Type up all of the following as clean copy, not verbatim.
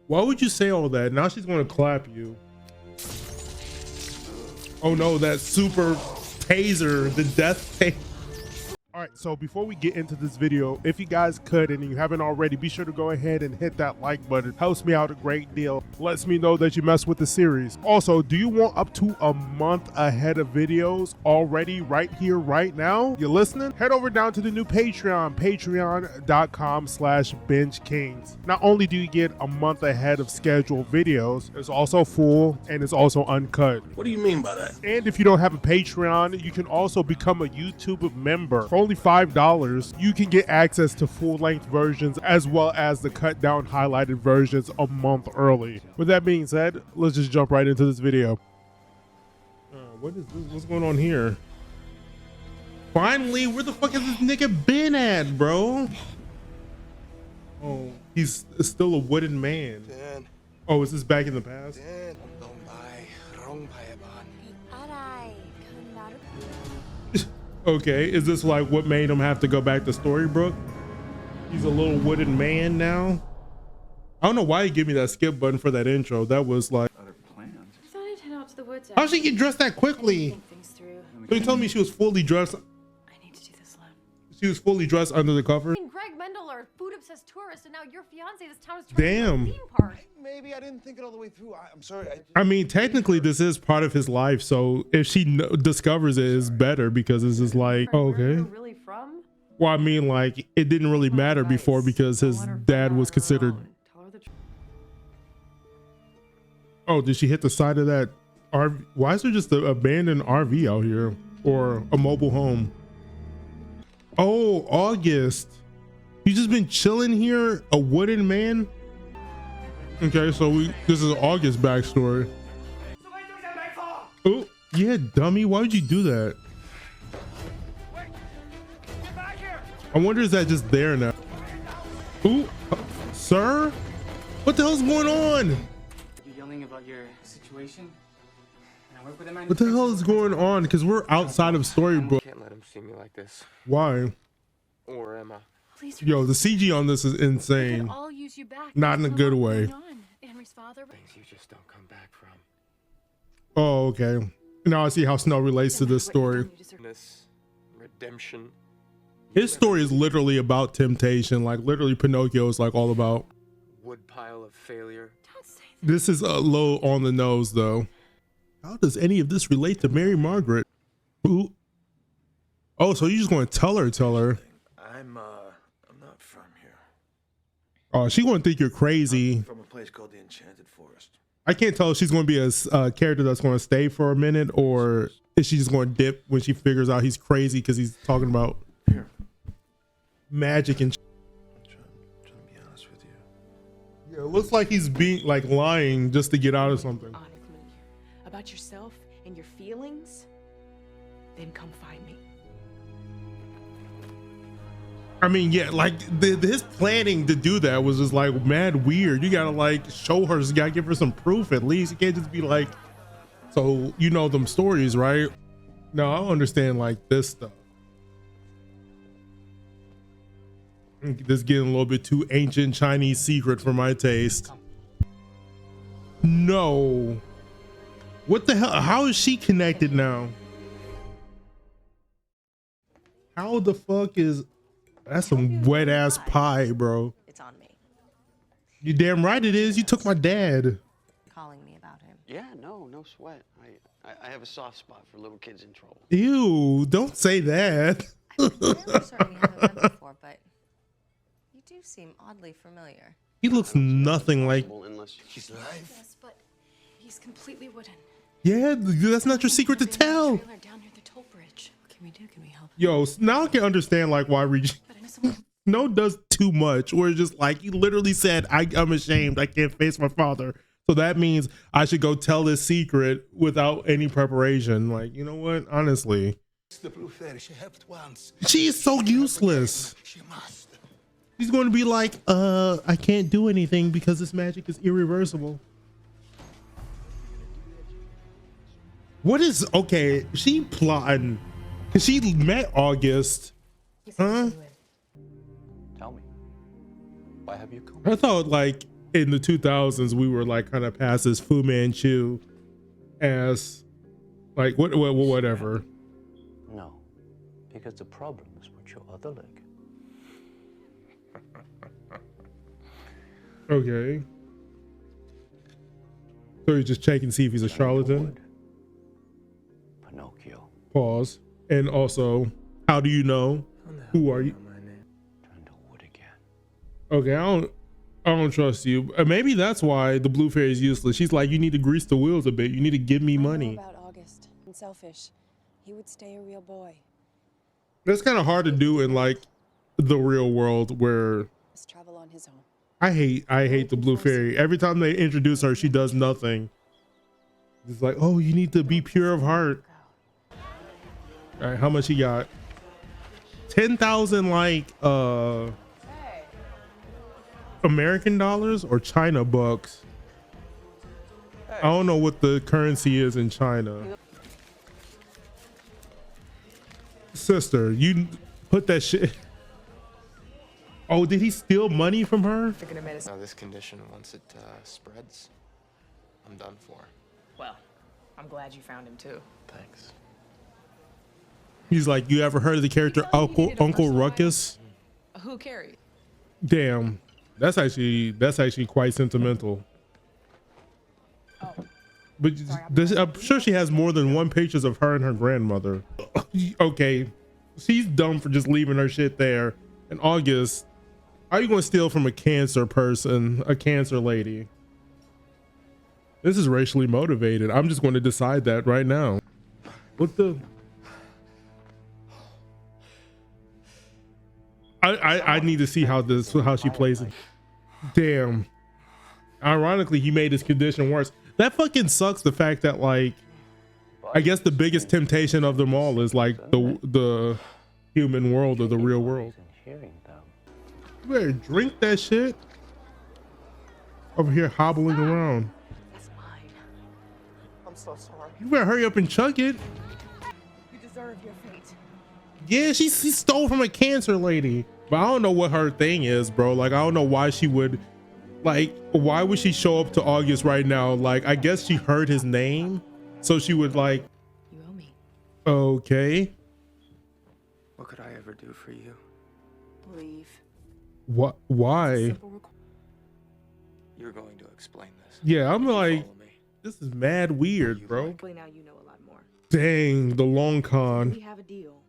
Why would you say all that? Now she's gonna clap you. Oh no, that super taser, the death taser. All right, so before we get into this video, if you guys could and you haven't already, be sure to go ahead and hit that like button. Helps me out a great deal. Lets me know that you mess with the series. Also, do you want up to a month ahead of videos already right here, right now? You listening? Head over down to the new Patreon, patreon.com/BingeKings. Not only do you get a month ahead of scheduled videos, it's also full and it's also uncut. What do you mean by that? And if you don't have a Patreon, you can also become a YouTube member. For only $5, you can get access to full-length versions as well as the cut-down highlighted versions a month early. With that being said, let's just jump right into this video. What is this? What's going on here? Finally, where the fuck has this nigga been at, bro? Oh, he's still a wooden man. Oh, is this back in the past? Okay, is this like what made him have to go back to Storybrooke? He's a little wooden man now. I don't know why he gave me that skip button for that intro. That was like, Other plans. I thought I'd head out to the woods. how'd she get dressed that quickly? So you told me she was fully dressed. I need to do this alone. She was fully dressed under the cover. Greg Mendel are food obsessed tourist, and now your fiance. This town is Damn. a theme park. Maybe I didn't think it all the way through. I'm sorry. I mean, technically, this is part of his life. So if she discovers it, it's better because it's just like, oh, Where okay. you're really from? Well, I mean, like, it didn't really matter before because his dad was considered. Tell her the truth. Oh, did she hit the side of that RV? Why is there just an abandoned RV out here or a mobile home? Oh, August. You just been chilling here, a wooden man? Okay, so this is August backstory. Oh, yeah, dummy. Why would you do that? I wonder is that just there now? Ooh, sir? What the hell's going on? You're yelling about your situation? And I work with a What the hell is going on? Because we're outside of Storybrooke. Can't let him see me like this. Why? Or am I? Please. Yo, the CG on this is insane. I'll use you back. Not in a good way. Henry's father. Things you just don't come back from. Oh, okay. Now I see how Snow relates to this story. This redemption. His story is literally about temptation. Like literally Pinocchio is like all about. Woodpile of failure. Don't say that. This is a little on the nose though. How does any of this relate to Mary Margaret? Ooh. Oh, so you just going to tell her? I'm not from here. Oh, she going to think you're crazy. I'm from a place called the Enchanted Forest. I can't tell if she's going to be a character that's going to stay for a minute or is she just going to dip when she figures out he's crazy because he's talking about Here. magic and. I'm trying to be honest with you. Yeah, it looks like he's being like lying just to get out of something. Honest with me about yourself and your feelings, then come find me. I mean, yeah, like his planning to do that was just like mad weird. You gotta like show her, you gotta give her some proof at least. You can't just be like, so you know them stories, right? No, I don't understand like this stuff. This getting a little bit too ancient Chinese secret for my taste. No. What the hell? How is she connected now? How the fuck is... That's some wet ass pie, bro. It's on me. You damn right it is. You took my dad. Calling me about him. Yeah, no sweat. I have a soft spot for little kids in trouble. Ew, don't say that. I'm really sorry we haven't met before, but you do seem oddly familiar. He looks nothing like... Unless He's alive. Yes, but he's completely wooden. Yeah, that's not your secret to tell. Trailer down near the toll bridge. What can we do? Can we help? Yo, now I can understand like why But I know someone. Snow does too much. Where it's just like, you literally said, I'm ashamed. I can't face my father. So that means I should go tell this secret without any preparation. Like, you know what? Honestly. The blue fairy, she helped once. She's so useless. She must. She's going to be like, I can't do anything because this magic is irreversible. What is, okay, she plotting. Cause she met August. Huh? tell me, why have you come? I thought like in the 2000s we were like kind of past this Fu Manchu as like whatever. No, because the problem is with your other leg. Okay. So you're just checking to see if he's a charlatan. Pinocchio. Pause. And also, how do you know? Who are you? Turn to wood again. Okay, I don't trust you. Maybe that's why the blue fairy is useless. She's like, you need to grease the wheels a bit. You need to give me money. About August and Selfish, he would stay a real boy. That's kind of hard to do in like the real world where Must travel on his own. I hate the blue fairy. Every time they introduce her, she does nothing. It's like, oh, you need to be pure of heart. All right, how much he got? 10,000 like American dollars or China bucks. I don't know what the currency is in China. Sister, you put that shit. Oh, did he steal money from her? Now this condition, once it spreads, I'm done for. Well, I'm glad you found him too. Thanks. He's like, you ever heard of the character Uncle Ruckus? Who carried? Damn, that's actually quite sentimental. But I'm sure she has more than one pictures of her and her grandmother. Okay, she's dumb for just leaving her shit there. In August, how are you going to steal from a cancer person, a cancer lady? This is racially motivated. I'm just going to decide that right now. What the? I need to see how she plays it. Damn. Ironically, he made his condition worse. That fucking sucks. The fact that like, I guess the biggest temptation of them all is like the human world or the real world. You better drink that shit. Over here hobbling around. That's mine. I'm so sorry. You better hurry up and chug it. You deserve your fate. Yeah, she stole from a cancer lady. But I don't know what her thing is, bro. Like, I don't know why she would, like, why would she show up to August right now? Like, I guess she heard his name. So she would like, You owe me. Okay. What could I ever do for you? Leave. What? Why? You're going to explain this. Yeah, I'm like, Follow me. this is mad weird, bro. Now you know a lot more. Dang, the long con. We have a deal.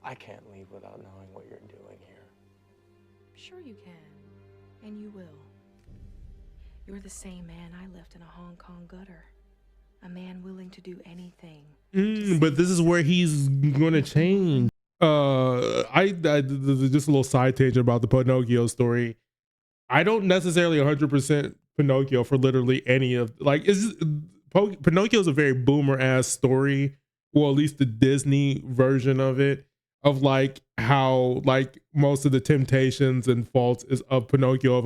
I can't leave without knowing what you're doing here. Sure you can. And you will. You're the same man I left in a Hong Kong gutter. A man willing to do anything. But this is where he's gonna change. I just a little side tangent about the Pinocchio story. I don't necessarily 100% Pinocchio for literally any of like Pinocchio is a very boomer ass story. Well, at least the Disney version of it, of like how like most of the temptations and faults is of Pinocchio of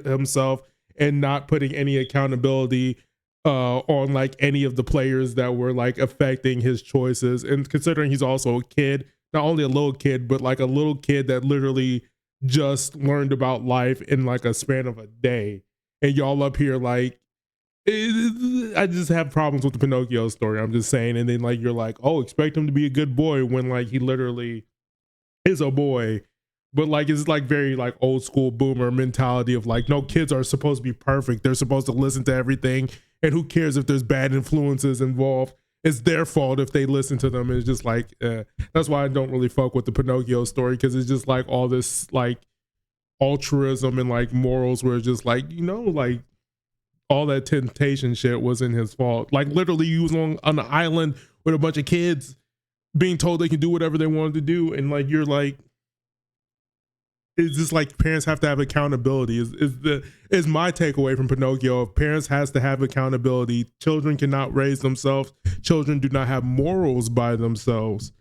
himself, and not putting any accountability on like any of the players that were like affecting his choices. And considering he's also a kid, not only a little kid, but like a little kid that literally just learned about life in like a span of a day, and y'all up here like, I just have problems with the Pinocchio story. I'm just saying. And then like you're like, oh, expect him to be a good boy when like he literally is a boy. But like it's like very like old school boomer mentality of like, no, kids are supposed to be perfect. They're supposed to listen to everything, and who cares if there's bad influences involved? It's their fault if they listen to them. And it's just like that's why I don't really fuck with the Pinocchio story, because it's just like all this like altruism and like morals where it's just like, you know, like all that temptation shit wasn't his fault. Like literally he was on an island with a bunch of kids being told they can do whatever they wanted to do, and like you're like, it's just like parents have to have accountability is my takeaway from Pinocchio. Parents has to have accountability. Children cannot raise themselves. Children do not have morals by themselves.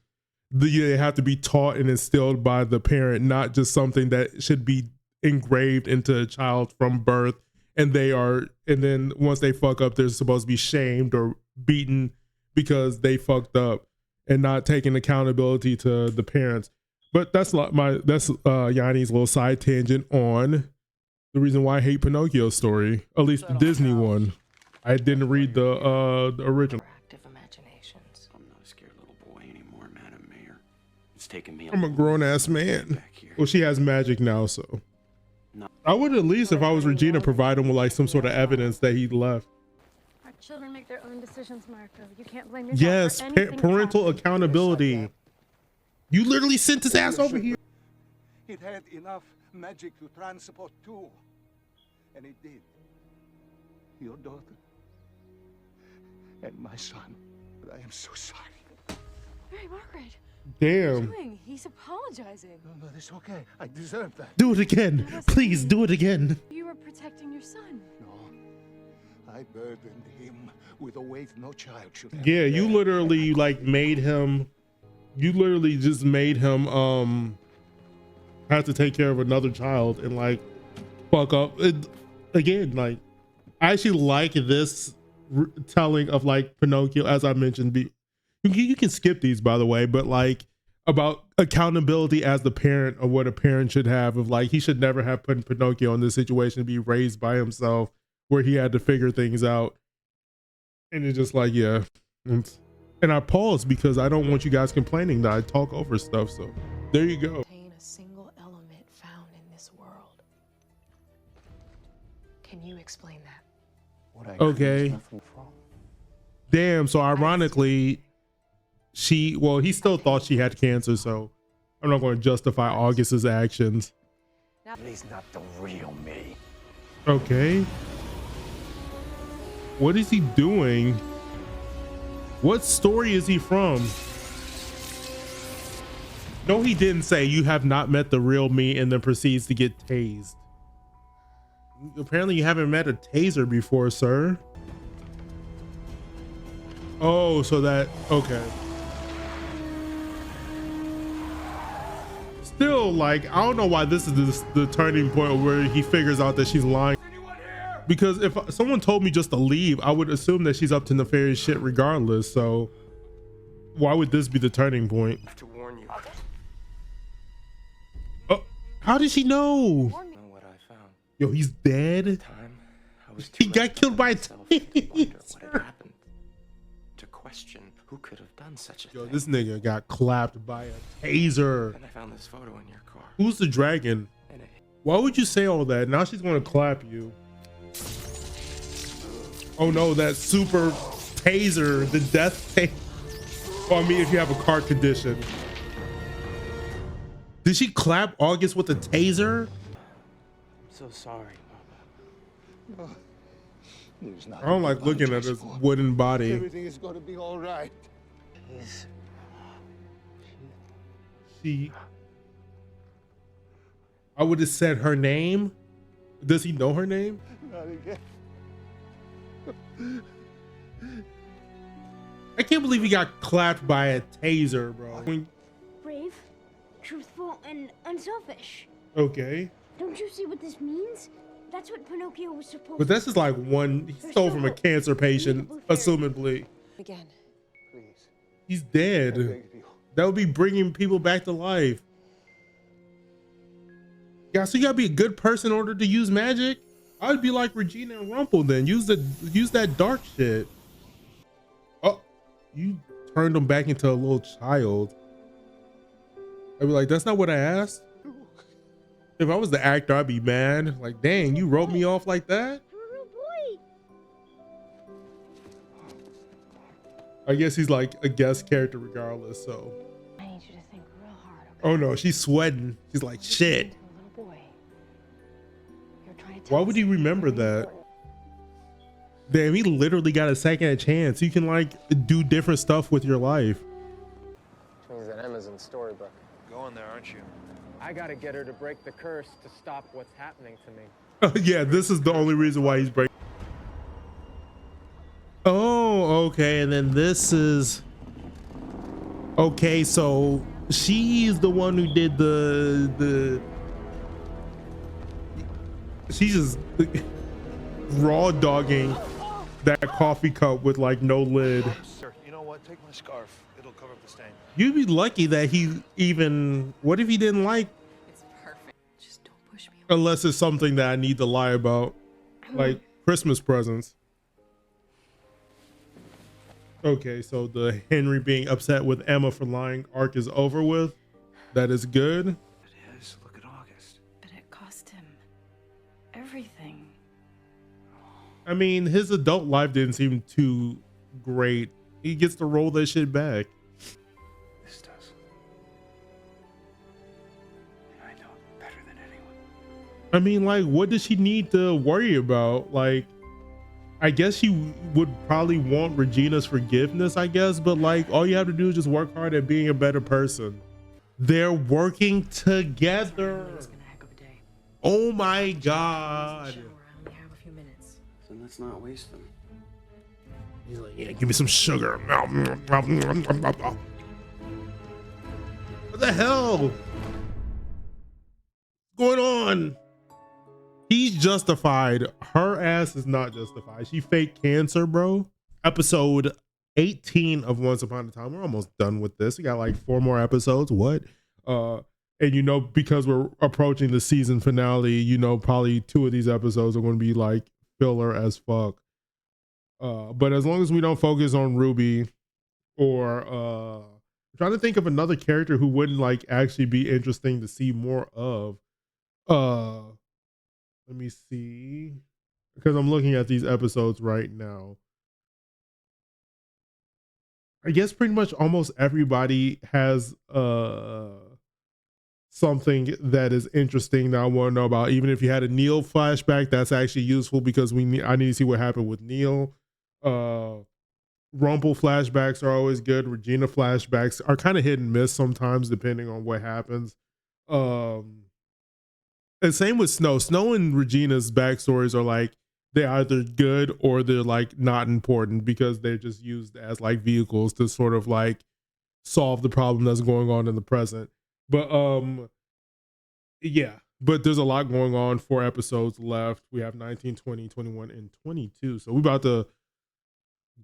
They have to be taught and instilled by the parent, not just something that should be engraved into a child from birth. And then once they fuck up, they're supposed to be shamed or beaten because they fucked up, and not taking accountability to the parents. But that's Yanni's little side tangent on The reason why I hate Pinocchio's story, at least the Disney one. I didn't read the original. Active imaginations. I'm not a scared little boy anymore, Madam Mayor. It's taken me. I'm a grown ass man. Well, she has magic now, so. No. I would at least, if I was Regina, provide him with like some sort of evidence that he left. Our children make their own decisions, Marco. You can't blame yourself. Yes, for anything parental that happens. accountability. You literally sent his ass over here. It had enough magic to transport two. And it did. Your daughter and my son. But I am so sorry. Mary Margaret. Damn. Doing? He's apologizing. No, but it's okay. I deserve that. Do it again. Please do it again. You were protecting your son. No. I burdened him with a weight no child should have. Yeah, you literally like made him. You literally just made him have to take care of another child and like fuck up again. Like, I actually like this telling of like Pinocchio, as I mentioned. You can skip these, by the way, but like about accountability as the parent, or what a parent should have, of like he should never have put Pinocchio in this situation to be raised by himself, where he had to figure things out. And it's just like, yeah. And I paused because I don't want you guys complaining that I talk over stuff. So there you go. Contain a single element found in this world. Can you explain that? What I Okay. nothing from. Damn. So ironically, he still thought she had cancer. So I'm not going to justify August's actions. He's not the real me. Okay. What is he doing? What story is he from? No, he didn't say you have not met the real me and then proceeds to get tased. Apparently you haven't met a taser before, sir. Oh, so that, okay. Still, like, I don't know why this is the turning point where he figures out that she's lying. Because if someone told me just to leave, I would assume that she's up to nefarious shit regardless. So why would this be the turning point? I have to warn you. Oh, how did she know? I know what I found. Yo, he's dead. Time I was He got killed by a myself to wonder what had taser. happened. To question who could have done such a Yo, thing. this nigga got clapped by a taser. And I found this photo in your car. Who's the dragon? And it, Why would you say all that? Now she's gonna clap you. Oh no, that super taser, the death taser. Well, I mean, if you have a car condition. Did she clap August with a taser? I'm so sorry, Papa. There's not I don't like looking at this wooden body. Everything is going to be all right. I would have said her name. Does he know her name? Not again. I can't believe he got clapped by a taser, bro. Brave, truthful, and unselfish. Okay. Don't you see what this means? That's what Pinocchio was supposed But this is like one, he stole from a cancer patient, assumably. Again. Please. He's dead. That would be bringing people back to life. Yeah, so you gotta be a good person in order to use magic. I'd be like Regina and Rumple then. Use that dark shit. Oh, you turned him back into a little child. I'd be like, that's not what I asked. If I was the actor, I'd be mad. Like, dang, you wrote me off like that? I guess he's like a guest character regardless, so. I need you to think real hard, okay? Oh no, she's sweating. She's like, shit. Why would he remember that? Damn, he literally got a second chance. You can like do different stuff with your life. Which means that Emma's in the storybook. Going there, aren't you? I gotta get her to break the curse to stop what's happening to me. Yeah, this is the only reason why he's breaking. Oh, okay. And then this is okay. So she's the one who did she's just raw dogging that coffee cup with like no lid. Sir, you know what? Take my scarf. It'll cover up the stain. You'd be lucky that he even, what if he didn't like? It's perfect. Just don't push me Unless it's something that I need to lie about, like Christmas presents. Okay, so the Henry being upset with Emma for lying arc is over with. That is good. It is. Look at August. But it cost him everything. I mean, his adult life didn't seem too great. He gets to roll that shit back. This does. And I know it better than anyone. I mean, like, what does she need to worry about? Like, I guess she would probably want Regina's forgiveness, I guess, but like, all you have to do is just work hard at being a better person. They're working together. It's been a heck of a day. Oh my God. I only have a few minutes. So let's not waste them. He's like, yeah, give me some sugar. What the hell? What's going on? He's justified. Her ass is not justified. She faked cancer, bro. Episode 18 of Once Upon a Time. We're almost done with this. We got like 4 more episodes. What? And you know, because we're approaching the season finale, you know, probably 2 of these episodes are going to be like filler as fuck. But as long as we don't focus on Ruby or I'm trying to think of another character who wouldn't like actually be interesting to see more of. Let me see, because I'm looking at these episodes right now. I guess pretty much almost everybody has something that is interesting that I want to know about. Even if you had a Neil flashback, that's actually useful because I need to see what happened with Neil. Rumple flashbacks are always good. Regina flashbacks are kind of hit and miss sometimes depending on what happens. And same with Snow. Snow and Regina's backstories are like, they're either good or they're like not important because they're just used as like vehicles to sort of like solve the problem that's going on in the present. But yeah, but there's a lot going on. 4 episodes left. We have 19, 20, 21, and 22. So we're about to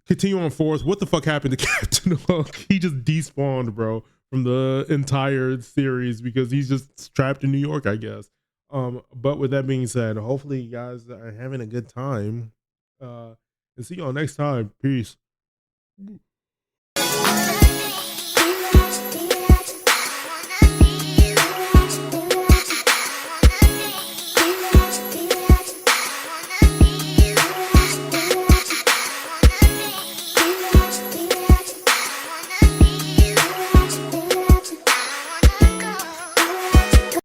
continue on forth. What the fuck happened to Captain Hook? He just despawned, bro, from the entire series because he's just trapped in New York, I guess. But with that being said, hopefully you guys are having a good time. And see y'all next time. Peace.